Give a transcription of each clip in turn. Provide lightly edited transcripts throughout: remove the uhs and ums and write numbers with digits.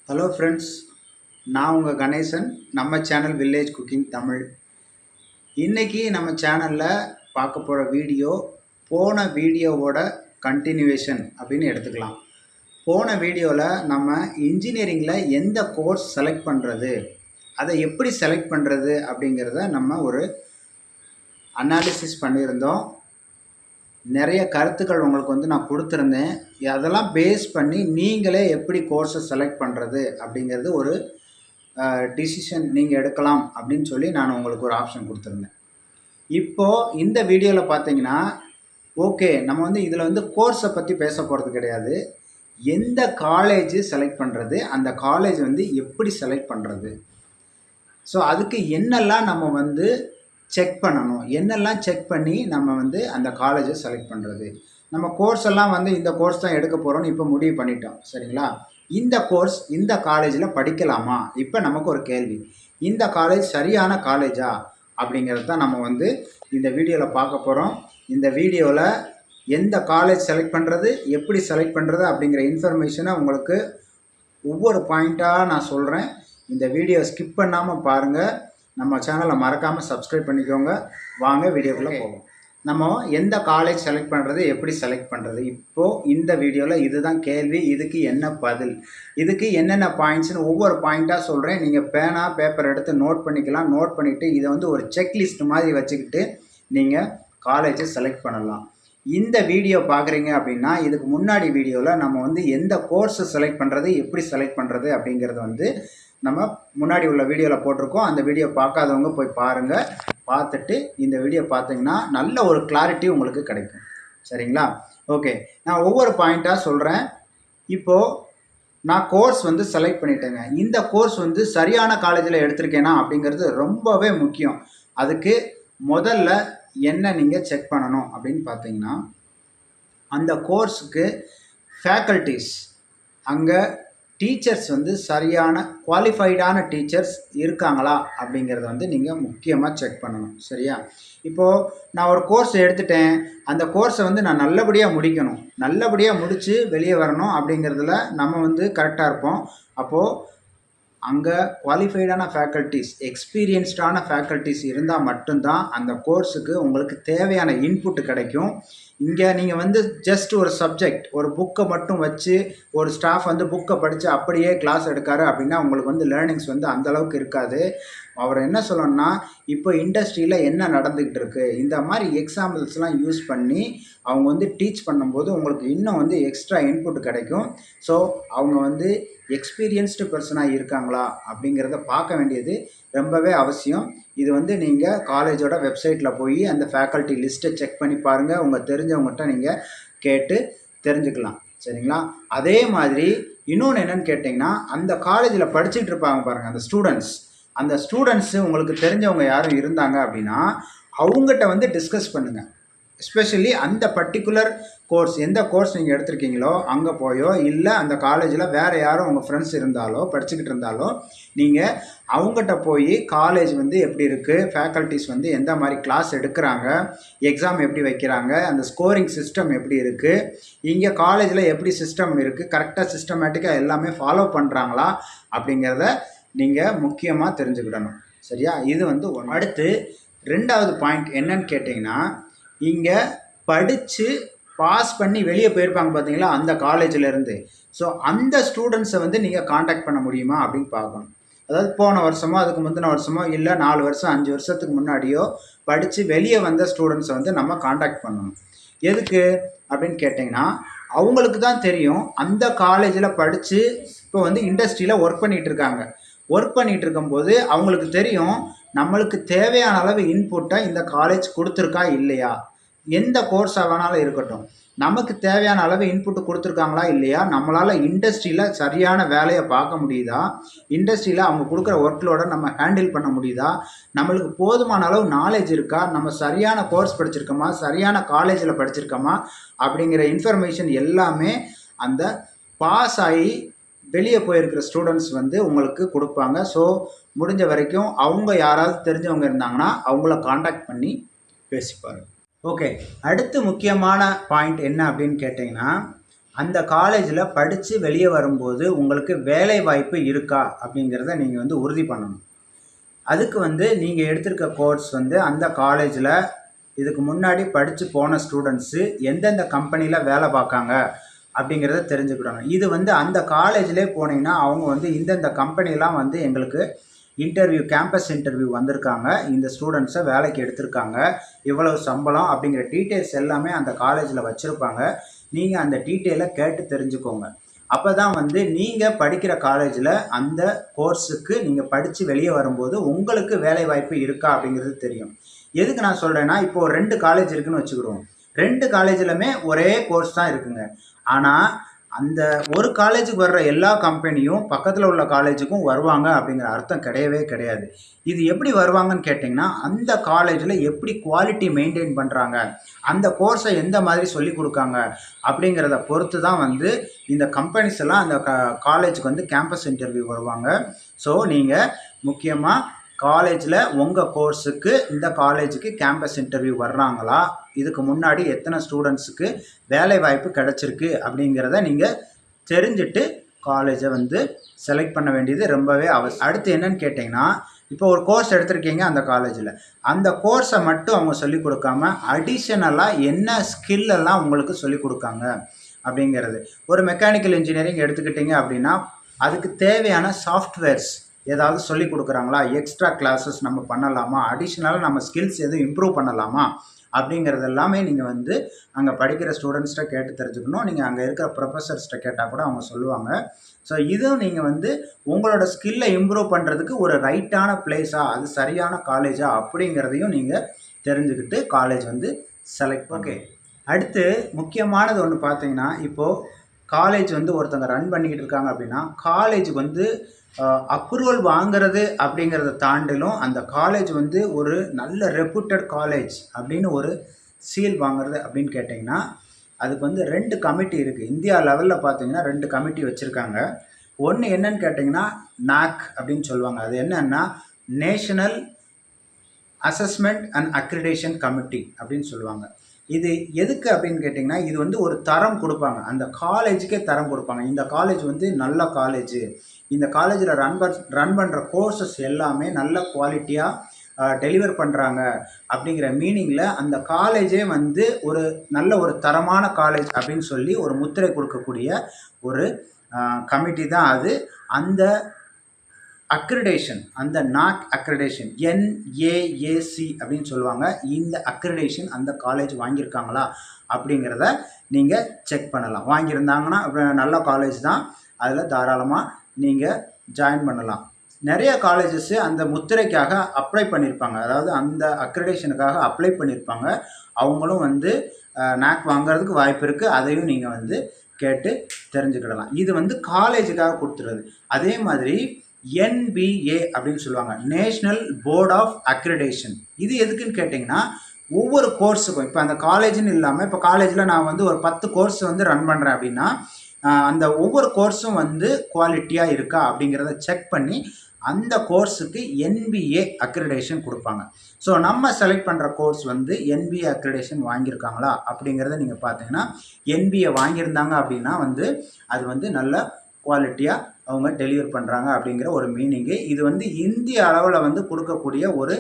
Hello friends, நான் உங்கள் கணேசன். நம்ம சேனல் வில்லேஜ் குக்கிங் தமிழ். இன்றைக்கி நம்ம சேனலில் பார்க்க போகிற வீடியோ போன வீடியோவோட கண்டினியூவேஷன் அப்படின்னு எடுத்துக்கலாம். போன வீடியோவில் நம்ம இன்ஜினியரிங்கில் எந்த கோர்ஸ் செலக்ட் பண்ணுறது, அதை எப்படி செலக்ட் பண்ணுறது அப்படிங்கிறத நம்ம ஒரு அனாலிசிஸ் பண்ணியிருந்தோம். நிறைய கருத்துக்கள் உங்களுக்கு நான் கொடுத்துருந்தேன். அதெல்லாம் பேஸ் பண்ணி நீங்களே எப்படி கோர்ஸை செலக்ட் பண்ணுறது அப்படிங்கிறது ஒரு டிசிஷன் நீங்கள் எடுக்கலாம் அப்படின்னு சொல்லி நான் உங்களுக்கு ஒரு ஆப்ஷன் கொடுத்துருந்தேன். இப்போது இந்த வீடியோவில் பார்த்தீங்கன்னா, ஓகே, நம்ம இதில் கோர்ஸை பற்றி பேச போகிறது கிடையாது. எந்த காலேஜ் செலக்ட் பண்ணுறது, அந்த காலேஜ் எப்படி செலக்ட் பண்ணுறது, ஸோ அதுக்கு என்னெல்லாம் நம்ம செக் பண்ணணும், என்னெல்லாம் செக் பண்ணி நம்ம அந்த காலேஜை செலக்ட் பண்ணுறது. நம்ம கோர்ஸ் எல்லாம் இந்த கோர்ஸ் தான் எடுக்க போகிறோம்னு இப்போ முடிவு பண்ணிட்டோம், சரிங்களா? இந்த கோர்ஸ் இந்த காலேஜில் படிக்கலாமா? இப்போ நமக்கு ஒரு கேள்வி, இந்த காலேஜ் சரியான காலேஜா அப்படிங்கிறது தான் நம்ம இந்த வீடியோவில் பார்க்க போகிறோம். இந்த வீடியோவில் எந்த காலேஜ் செலக்ட் பண்ணுறது, எப்படி செலக்ட் பண்ணுறது அப்படிங்கிற இன்ஃபர்மேஷனை உங்களுக்கு ஒவ்வொரு பாயிண்ட்டாக நான் சொல்கிறேன். இந்த வீடியோ ஸ்கிப் பண்ணாமல் பாருங்கள். நம்ம சேனலை மறக்காமல் சப்ஸ்கிரைப் பண்ணிக்கோங்க. வாங்க வீடியோக்குள்ளே போவோம். நம்ம எந்த காலேஜ் செலக்ட் பண்ணுறது, எப்படி செலக்ட் பண்ணுறது, இப்போது இந்த வீடியோவில் இதுதான் கேள்வி. இதுக்கு என்ன பதில், இதுக்கு என்னென்ன பாயிண்ட்ஸ்னு ஒவ்வொரு பாயிண்ட்டாக சொல்கிறேன். நீங்கள் பேனா பேப்பர் எடுத்து நோட் பண்ணிக்கலாம். நோட் பண்ணிவிட்டு இதை ஒரு செக்லிஸ்ட் மாதிரி வச்சுக்கிட்டு நீங்கள் காலேஜை செலக்ட் பண்ணலாம். இந்த வீடியோ பார்க்குறீங்க அப்படின்னா, இதுக்கு முன்னாடி வீடியோவில் நம்ம எந்த கோர்ஸை செலக்ட் பண்ணுறது, எப்படி செலக்ட் பண்ணுறது அப்படிங்கிறது நம்ம முன்னாடி உள்ள வீடியோவில் போட்டிருக்கோம். அந்த வீடியோ பார்க்காதவங்க போய் பாருங்கள். பார்த்துட்டு இந்த வீடியோ பார்த்தீங்கன்னா நல்ல ஒரு கிளாரிட்டி உங்களுக்கு கிடைக்கும், சரிங்களா? ஓகே, நான் ஒவ்வொரு பாயிண்ட்டாக சொல்கிறேன். இப்போது நான் கோர்ஸ் செலக்ட் பண்ணிட்டேங்க. இந்த கோர்ஸ் சரியான காலேஜில் எடுத்திருக்கேனா அப்படிங்கிறது ரொம்பவே முக்கியம். அதுக்கு முதல்ல என்ன நீங்கள் செக் பண்ணணும் அப்படின்னு பார்த்தீங்கன்னா, அந்த கோர்ஸுக்கு ஃபேக்கல்ட்டிஸ், அங்கே டீச்சர்ஸ் சரியான குவாலிஃபைடான டீச்சர்ஸ் இருக்காங்களா அப்படிங்கிறத நீங்கள் முக்கியமாக செக் பண்ணணும், சரியா? இப்போது நான் ஒரு கோர்ஸ் எடுத்துட்டேன், அந்த கோர்ஸை நான் நல்லபடியாக முடிக்கணும், நல்லபடியாக முடித்து வெளியே வரணும் அப்படிங்கிறதுல நம்ம கரெக்டாக இருப்போம். அப்போது அங்கே குவாலிஃபைடான ஃபேக்கல்ட்டிஸ், எக்ஸ்பீரியன்ஸ்டான ஃபேக்கல்ட்டிஸ் இருந்தால் மட்டும்தான் அந்த கோர்ஸுக்கு உங்களுக்கு தேவையான இன்புட் கிடைக்கும். இங்கே நீங்கள் ஜஸ்ட் ஒரு சப்ஜெக்ட், ஒரு புக்கை மட்டும் வச்சு ஒரு ஸ்டாஃப் புக்கை படித்து அப்படியே கிளாஸ் எடுக்காரு அப்படின்னா உங்களுக்கு லேர்னிங்ஸ் அந்தளவுக்கு இருக்காது. அவர் என்ன சொல்லணும்னா, இப்போ இண்டஸ்ட்ரியில் என்ன நடந்துக்கிட்டு இருக்குது, இந்த மாதிரி எக்ஸாம்பிள்ஸ்லாம் யூஸ் பண்ணி அவங்க டீச் பண்ணும்போது உங்களுக்கு இன்னும் எக்ஸ்ட்ரா இன்புட் கிடைக்கும். ஸோ அவங்க எக்ஸ்பீரியன்ஸ்டு பர்சனாக இருக்காங்களா அப்படிங்கிறத பார்க்க வேண்டியது ரொம்பவே அவசியம். இது நீங்கள் காலேஜோட வெப்சைட்டில் போய் அந்த ஃபேக்கல்ட்டி லிஸ்ட்டை செக் பண்ணி பாருங்கள். உங்கள் தெரிஞ்சவங்ககிட்ட நீங்கள் கேட்டு தெரிஞ்சுக்கலாம், சரிங்களா? அதே மாதிரி இன்னொன்று என்னென்னு கேட்டிங்கன்னா, அந்த காலேஜில் படிச்சுட்டு இருப்பாங்க பாருங்கள் அந்த ஸ்டூடெண்ட்ஸு உங்களுக்கு தெரிஞ்சவங்க யாரும் இருந்தாங்க அப்படின்னா அவங்ககிட்ட டிஸ்கஸ் பண்ணுங்கள். எஸ்பெஷலி அந்த பர்டிகுலர் கோர்ஸ், எந்த கோர்ஸ் நீங்கள் எடுத்திருக்கீங்களோ அங்கே போயோ, இல்லை அந்த காலேஜில் வேறு யாரும் உங்கள் ஃப்ரெண்ட்ஸ் இருந்தாலோ படிச்சுக்கிட்டு இருந்தாலோ நீங்கள் அவங்ககிட்ட போய் காலேஜ் எப்படி இருக்குது, ஃபேக்கல்ட்டிஸ் எந்த மாதிரி கிளாஸ் எடுக்கிறாங்க, எக்ஸாம் எப்படி வைக்கிறாங்க, அந்த ஸ்கோரிங் சிஸ்டம் எப்படி இருக்குது, இங்கே காலேஜில் எப்படி சிஸ்டம் இருக்குது, கரெக்டாக சிஸ்டமேட்டிக்காக எல்லாமே ஃபாலோ பண்ணுறாங்களா அப்படிங்கிறத நீங்கள் முக்கியமாக தெரிஞ்சுக்கிடணும், சரியா? இது ஒன்று. அடுத்து ரெண்டாவது பாயிண்ட் என்னன்னு கேட்டிங்கன்னா, இங்கே படித்து பாஸ் பண்ணி வெளியே போயிருப்பாங்க பார்த்தீங்களா அந்த காலேஜிலேருந்து. ஸோ அந்த ஸ்டூடெண்ட்ஸை நீங்கள் காண்டாக்ட் பண்ண முடியுமா அப்படின்னு பார்க்கணும். அதாவது போன வருஷமோ அதுக்கு முந்தின வருஷமோ இல்லை 4 வருஷம் 5 வருஷத்துக்கு முன்னாடியோ படித்து வெளியே வந்த ஸ்டூடெண்ட்ஸை நம்ம காண்டாக்ட் பண்ணணும். எதுக்கு அப்படின்னு கேட்டிங்கன்னா, அவங்களுக்கு தான் தெரியும் அந்த காலேஜில் படித்து இப்போ இண்டஸ்ட்ரியில் ஒர்க் பண்ணிகிட்டு இருக்காங்க. ஒர்க் பண்ணிகிட்டு இருக்கும்போது அவங்களுக்கு தெரியும் நம்மளுக்கு தேவையான அளவு இன்புட்டை இந்த காலேஜ் கொடுத்துருக்கா இல்லையா. எந்த கோர்ஸாக வேணாலும் இருக்கட்டும், நமக்கு தேவையான அளவு இன்புட்டு கொடுத்துருக்காங்களா இல்லையா, நம்மளால் இண்டஸ்ட்ரியில் சரியான வேலையை பார்க்க முடியுதா, இண்டஸ்ட்ரியில் அவங்க கொடுக்குற ஒர்க்லோட நம்ம ஹேண்டில் பண்ண முடியுதா, நம்மளுக்கு போதுமான அளவு நாலேஜ் இருக்கா, நம்ம சரியான கோர்ஸ் படிச்சிருக்கோமா, சரியான காலேஜில் படிச்சிருக்கோமா அப்படிங்கிற இன்ஃபர்மேஷன் எல்லாமே அந்த பாஸ் ஆகி வெளியே போயிருக்கிற ஸ்டூடெண்ட்ஸ் உங்களுக்கு கொடுப்பாங்க. ஸோ முடிஞ்ச வரைக்கும் அவங்க யாராவது தெரிஞ்சவங்க இருந்தாங்கன்னா அவங்கள காண்டாக்ட் பண்ணி பேசிப்பாரு. ஓகே, அடுத்து முக்கியமான பாயிண்ட் என்ன அப்படின்னு கேட்டிங்கன்னா, அந்த காலேஜில் படித்து வெளியே வரும்போது உங்களுக்கு வேலை வாய்ப்பு இருக்கா அப்படிங்கிறத நீங்கள் வந்து உறுதி பண்ணணும். அதுக்கு வந்து நீங்கள் எடுத்திருக்க கோர்ஸ் வந்து அந்த காலேஜில் இதுக்கு முன்னாடி படித்து போன ஸ்டூடெண்ட்ஸு எந்தெந்த கம்பெனியில் வேலை பார்க்காங்க அப்படிங்கிறத தெரிஞ்சுக்கிடணும். இது வந்து அந்த காலேஜ்லேயே போனீங்கன்னா அவங்க வந்து இந்தந்த கம்பெனிலாம் வந்து எங்களுக்கு இன்டர்வியூ கேம்பஸ் இன்டர்வியூ வந்திருக்காங்க, இந்த ஸ்டூடெண்ட்ஸை வேலைக்கு எடுத்திருக்காங்க, இவ்வளவு சம்பளம் அப்படிங்கிற டீட்டெயில்ஸ் எல்லாமே அந்த காலேஜில் வச்சுருப்பாங்க. நீங்கள் அந்த டீட்டெயிலை கேட்டு தெரிஞ்சுக்கோங்க. அப்போ தான் வந்து நீங்கள் படிக்கிற காலேஜில் அந்த கோர்ஸுக்கு நீங்கள் படித்து வெளியே வரும்போது உங்களுக்கு வேலை வாய்ப்பு இருக்கா அப்படிங்கிறது தெரியும். எதுக்கு நான் சொல்கிறேன்னா, இப்போது 2 காலேஜ் இருக்குதுன்னு வச்சுக்கிடுவோம். 2 காலேஜிலுமே ஒரே கோர்ஸ் தான் இருக்குங்க. ஆனால் அந்த ஒரு காலேஜுக்கு வர்ற எல்லா கம்பெனியும் பக்கத்தில் உள்ள காலேஜுக்கும் வருவாங்க அப்படிங்கிற அர்த்தம் கிடையவே கிடையாது. இது எப்படி வருவாங்கன்னு கேட்டிங்கன்னா, அந்த காலேஜில் எப்படி குவாலிட்டி மெயின்டைன் பண்ணுறாங்க, அந்த கோர்ஸை எந்த மாதிரி சொல்லி கொடுக்காங்க அப்படிங்கிறத பொறுத்து தான் வந்து இந்த கம்பெனிஸ் எல்லாம் அந்த காலேஜுக்கு வந்து கேம்பஸ் இன்டர்வியூ வருவாங்க. ஸோ நீங்கள் முக்கியமாக காலேஜில் உங்கள் கோர்ஸுக்கு இந்த காலேஜுக்கு கேம்பஸ் இன்டர்வியூ வர்றாங்களா, இதுக்கு முன்னாடி எத்தனை ஸ்டூடெண்ட்ஸுக்கு வேலை வாய்ப்பு கிடச்சிருக்கு அப்படிங்கிறத நீங்கள் தெரிஞ்சுட்டு காலேஜை வந்து செலக்ட் பண்ண வேண்டியது ரொம்பவே அவசியம். அடுத்து என்னன்னு கேட்டிங்கன்னா, இப்போ ஒரு கோர்ஸ் எடுத்திருக்கீங்க அந்த காலேஜில், அந்த கோர்ஸை மட்டும் அவங்க சொல்லிக் கொடுக்காம அடிஷ்னலாக என்ன ஸ்கில்லெல்லாம் உங்களுக்கு சொல்லிக் கொடுக்காங்க அப்படிங்கிறது. ஒரு மெக்கானிக்கல் இன்ஜினியரிங் எடுத்துக்கிட்டிங்க அப்படின்னா அதுக்கு தேவையான சாஃப்ட்வேர்ஸ் ஏதாவது சொல்லி கொடுக்குறாங்களா, எக்ஸ்ட்ரா கிளாஸஸ் நம்ம பண்ணலாமா, அடிஷ்னலாக நம்ம ஸ்கில்ஸ் எதுவும் இம்ப்ரூவ் பண்ணலாமா அப்படிங்கிறது எல்லாமே நீங்கள் வந்து அங்கே படிக்கிற ஸ்டூடெண்ட்ஸ்கிட்ட கேட்டு தெரிஞ்சுக்கணும். நீங்கள் அங்கே இருக்கிற ப்ரொஃபஸர்ஸ்கிட்ட கேட்டால் கூட அவங்க சொல்லுவாங்க. ஸோ இதுவும் நீங்கள் வந்து உங்களோட ஸ்கில்லை இம்ப்ரூவ் பண்ணுறதுக்கு ஒரு ரைட்டான பிளேஸா, அது சரியான காலேஜா அப்படிங்கிறதையும் நீங்கள் தெரிஞ்சுக்கிட்டு காலேஜ் வந்து செலக்ட் ஓகே. அடுத்து முக்கியமானது ஒன்று பார்த்தீங்கன்னா, இப்போது காலேஜ் வந்து ஒருத்தங்க ரன் பண்ணிக்கிட்டு இருக்காங்க அப்படின்னா காலேஜுக்கு வந்து அப்ரூவல் வாங்கிறது அப்படிங்கிறத தாண்டிலும் அந்த காலேஜ் வந்து ஒரு நல்ல ரெப்யூட்டட் காலேஜ் அப்படின்னு ஒரு சீல் வாங்குறது அப்படின்னு கேட்டிங்கன்னா, அதுக்கு வந்து 2 கமிட்டி இருக்குது. இந்தியா லெவலில் பார்த்தீங்கன்னா 2 கமிட்டி வச்சுருக்காங்க. ஒன்று என்னன்னு கேட்டிங்கன்னா NAAC அப்படின்னு சொல்லுவாங்க. அது என்னன்னா national assessment and accreditation committee அப்படின்னு சொல்லுவாங்க. இது எதுக்கு அப்படின்னு கேட்டிங்கன்னா, இது வந்து ஒரு தரம் கொடுப்பாங்க, அந்த காலேஜுக்கே தரம் கொடுப்பாங்க. இந்த காலேஜ் வந்து நல்ல காலேஜு, இந்த காலேஜில் ரன் பண்ணுற கோர்சஸ் எல்லாமே நல்ல குவாலிட்டியாக டெலிவர் பண்ணுறாங்க அப்படிங்கிற மீனிங்கில் அந்த காலேஜே வந்து ஒரு நல்ல ஒரு தரமான காலேஜ் அப்படின்னு சொல்லி ஒரு முத்திரை கொடுக்கக்கூடிய ஒரு கமிட்டி தான் அது. அந்த அக்ரிடேஷன், அந்த NAAC அக்ரிடேஷன், NAAC அப்படின்னு சொல்லுவாங்க. இந்த அக்ரிடேஷன் அந்த காலேஜ் வாங்கியிருக்காங்களா அப்படிங்கிறத நீங்கள் செக் பண்ணலாம். வாங்கியிருந்தாங்கன்னா நல்ல காலேஜ் தான், அதில் தாராளமாக நீங்கள் ஜாயின் பண்ணலாம். நிறைய காலேஜஸ்ஸு அந்த முத்திரைக்காக அப்ளை பண்ணியிருப்பாங்க, அதாவது அந்த அக்ரிடேஷனுக்காக அப்ளை பண்ணியிருப்பாங்க. அவங்களும் வந்து NAAC வாங்கிறதுக்கு வாய்ப்பு இருக்குது. அதையும் நீங்கள் வந்து கேட்டு தெரிஞ்சுக்கிடலாம். இது வந்து காலேஜுக்காக கொடுத்துருது. அதே மாதிரி NBA அப்படின்னு சொல்லுவாங்க, நேஷ்னல் போர்ட் ஆஃப் அக்ரிடேஷன். இது எதுக்குன்னு கேட்டிங்கன்னா, ஒவ்வொரு கோர்ஸுக்கும் இப்போ அந்த காலேஜுன்னு இல்லாமல் இப்போ காலேஜில் நான் வந்து ஒரு 10 கோர்ஸ் வந்து ரன் பண்ணுறேன் அப்படின்னா அந்த ஒவ்வொரு கோர்ஸும் வந்து குவாலிட்டியாக இருக்கா அப்படிங்கிறத செக் பண்ணி அந்த கோர்ஸுக்கு NBA அக்ரிடேஷன் கொடுப்பாங்க. ஸோ நம்ம செலக்ட் பண்ணுற கோர்ஸ் வந்து NBA அக்ரிடேஷன் வாங்கியிருக்காங்களா அப்படிங்கிறத நீங்கள் பார்த்தீங்கன்னா, NBA வாங்கியிருந்தாங்க அப்படின்னா வந்து அது வந்து நல்ல குவாலிட்டியாக அவங்க டெலிவர் பண்ணுறாங்க அப்படிங்கிற ஒரு மீனிங்கு. இது வந்து இந்திய அளவில் வந்து கொடுக்கக்கூடிய ஒரு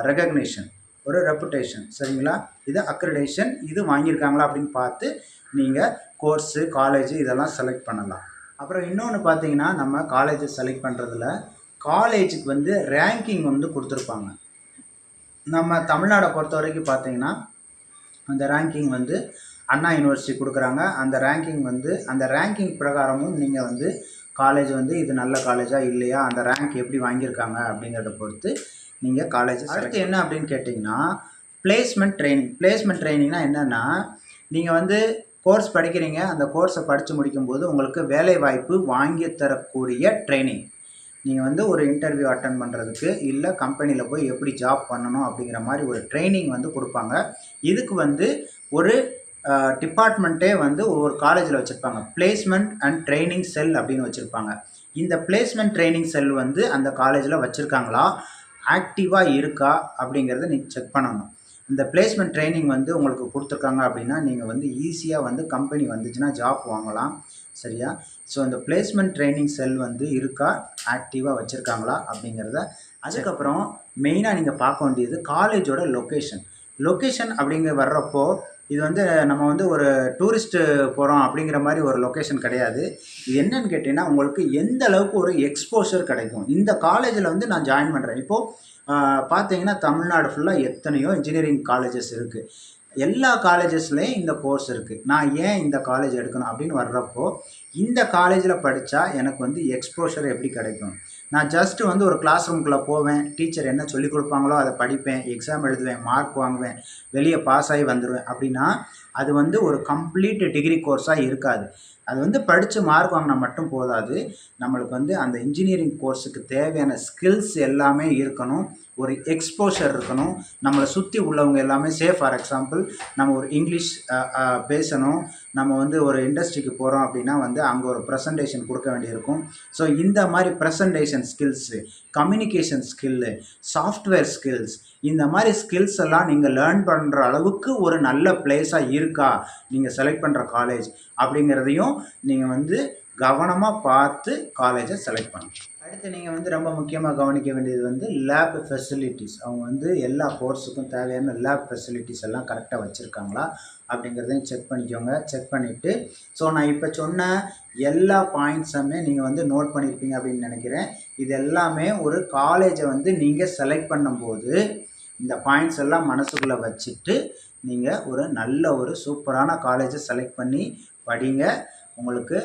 ரெகக்னேஷன், ஒரு ரெப்புடேஷன், சரிங்களா? இது அக்ரிடேஷன், இது வாங்கியிருக்காங்களா அப்படின்னு பார்த்து நீங்கள் கோர்ஸு, காலேஜு இதெல்லாம் செலக்ட் பண்ணலாம். அப்புறம் இன்னொன்று பார்த்தீங்கன்னா, நம்ம காலேஜை செலக்ட் பண்ணுறதுல காலேஜுக்கு வந்து ரேங்கிங் வந்து கொடுத்துருப்பாங்க. நம்ம தமிழ்நாடை பொறுத்த வரைக்கும் பார்த்தீங்கன்னா, அந்த ரேங்கிங் வந்து அண்ணா யூனிவர்சிட்டி கொடுக்குறாங்க. அந்த ரேங்கிங் பிரகாரமும் நீங்கள் வந்து காலேஜ் வந்து இது நல்ல காலேஜா இல்லையா, அந்த ரேங்க் எப்படி வாங்கியிருக்காங்க அப்படிங்கிறத பொறுத்து நீங்கள் காலேஜ். அடுத்து என்ன அப்படின்னு கேட்டிங்கன்னா, பிளேஸ்மெண்ட் ட்ரைனிங்னா என்னென்னா, நீங்கள் வந்து கோர்ஸ் படிக்கிறீங்க, அந்த கோர்ஸை படித்து முடிக்கும்போது உங்களுக்கு வேலை வாய்ப்பு வாங்கி தரக்கூடிய ட்ரைனிங். நீங்கள் வந்து ஒரு இன்டர்வியூ அட்டன் பண்ணுறதுக்கு, இல்லை கம்பெனியில் போய் எப்படி ஜாப் பண்ணணும் அப்படிங்கிற மாதிரி ஒரு ட்ரைனிங் வந்து கொடுப்பாங்க. இதுக்கு வந்து ஒரு டிபார்ட்மெண்ட்டே வந்து ஒவ்வொரு காலேஜில் வச்சுருப்பாங்க. பிளேஸ்மெண்ட் அண்ட் ட்ரைனிங் செல் அப்படின்னு வச்சுருப்பாங்க. இந்த பிளேஸ்மெண்ட் ட்ரைனிங் செல் வந்து அந்த காலேஜில் வச்சுருக்காங்களா, ஆக்டிவாக இருக்கா அப்படிங்கிறத நீங்கள் செக் பண்ணணும். இந்த பிளேஸ்மெண்ட் ட்ரைனிங் வந்து உங்களுக்கு கொடுத்துருக்காங்க அப்படின்னா நீங்கள் வந்து ஈஸியாக வந்து கம்பெனி வந்துச்சுன்னா ஜாப் வாங்கலாம். சரியா? ஸோ இந்த பிளேஸ்மெண்ட் ட்ரைனிங் செல் வந்து இருக்கா, ஆக்டிவாக வச்சுருக்காங்களா அப்படிங்கிறத. அதுக்கப்புறம் மெயினாக நீங்கள் பார்க்க வேண்டியது காலேஜோட லொக்கேஷன். லொக்கேஷன் அப்படிங்கிற வர்றப்போ இது வந்து நம்ம வந்து ஒரு டூரிஸ்ட்டு போகிறோம் அப்படிங்கிற மாதிரி ஒரு லொக்கேஷன் கிடையாது. இது என்னன்னு கேட்டிங்கன்னா, உங்களுக்கு எந்த அளவுக்கு ஒரு எக்ஸ்போஷர் கிடைக்கும். இந்த காலேஜில் வந்து நான் ஜாயின் பண்ணுறேன். இப்போது பார்த்தீங்கன்னா தமிழ்நாடு ஃபுல்லாக எத்தனையோ இன்ஜினியரிங் காலேஜஸ் இருக்குது. எல்லா காலேஜஸ்லேயும் இந்த கோர்ஸ் இருக்குது. நான் ஏன் இந்த காலேஜ் எடுக்கணும் அப்படின்னு வர்றப்போ, இந்த காலேஜில் படித்தா எனக்கு வந்து எக்ஸ்போஷர் எப்படி கிடைக்கும்? நான் ஜஸ்ட்டு வந்து ஒரு கிளாஸ் ரூம்குள்ளே போவேன், டீச்சர் என்ன சொல்லிக் கொடுப்பாங்களோ அதை படிப்பேன், எக்ஸாம் எழுதுவேன், மார்க் வாங்குவேன், வெளியே பாஸ் ஆகி வந்துடுவேன் அப்படின்னா, அது வந்து ஒரு கம்ப்ளீட் டிகிரி கோர்ஸாக இருக்காது. அது வந்து படித்து மார்க் வாங்கினா மட்டும் போதாது. நம்மளுக்கு வந்து அந்த இன்ஜினியரிங் கோர்ஸுக்கு தேவையான ஸ்கில்ஸ் எல்லாமே இருக்கணும். ஒரு எக்ஸ்போஷர் இருக்கணும். நம்மளை சுற்றி உள்ளவங்க எல்லாமே ஃபார் எக்ஸாம்பிள் நம்ம ஒரு இங்கிலீஷ் பேசணும். நம்ம வந்து ஒரு இண்டஸ்ட்ரிக்கு போகிறோம் அப்படின்னா வந்து அங்கே ஒரு ப்ரெசன்டேஷன் கொடுக்க வேண்டியிருக்கும். ஸோ இந்த மாதிரி presentation skills, communication skill, software skills, இந்த மாதிரி ஸ்கில்ஸ் எல்லாம் நீங்கள் லேர்ன் பண்ணுற அளவுக்கு ஒரு நல்ல பிளேஸாக இருக்கா நீங்கள் செலக்ட் பண்ணுற காலேஜ் அப்படிங்கிறதையும் நீங்கள் வந்து கவனமாக பார்த்து காலேஜை செலக்ட் பண்ணணும். அடுத்து நீங்கள் வந்து ரொம்ப முக்கியமாக கவனிக்க வேண்டியது வந்து லேப் ஃபெசிலிட்டிஸ். அவங்க வந்து எல்லா கோர்ஸுக்கும் தேவையான லேப் ஃபெசிலிட்டிஸ் எல்லாம் கரெக்டாக வச்சுருக்காங்களா அப்படிங்கிறதையும் செக் பண்ணிக்கோங்க. செக் பண்ணிவிட்டு ஸோ நான் இப்போ சொன்ன எல்லா பாயிண்ட்ஸுமே நீங்கள் வந்து நோட் பண்ணியிருப்பீங்க அப்படின்னு நினைக்கிறேன். இது எல்லாமே ஒரு காலேஜை வந்து நீங்கள் செலக்ட் பண்ணும்போது இந்த பாயிண்ட்ஸ் எல்லாம் மனசுக்குள்ளே வச்சுட்டு நீங்கள் ஒரு நல்ல ஒரு சூப்பரான காலேஜை செலக்ட் பண்ணி படிங்க. உங்களுக்கு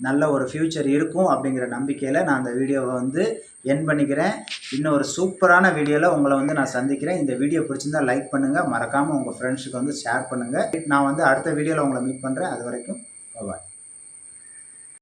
நல்ல ஒரு ஃப்யூச்சர் இருக்கும் அப்படிங்கிற நம்பிக்கையில் நான் அந்த வீடியோவை வந்து எண்ட் பண்ணிக்கிறேன். இன்னும் ஒரு சூப்பரான வீடியோவில் உங்களை வந்து நான் சந்திக்கிறேன். இந்த வீடியோ பிடிச்சிருந்தால் லைக் பண்ணுங்கள், மறக்காமல் உங்கள் ஃப்ரெண்ட்ஸுக்கு வந்து ஷேர் பண்ணுங்கள். நான் வந்து அடுத்த வீடியோவில் உங்களை மீட் பண்ணுறேன். அது வரைக்கும்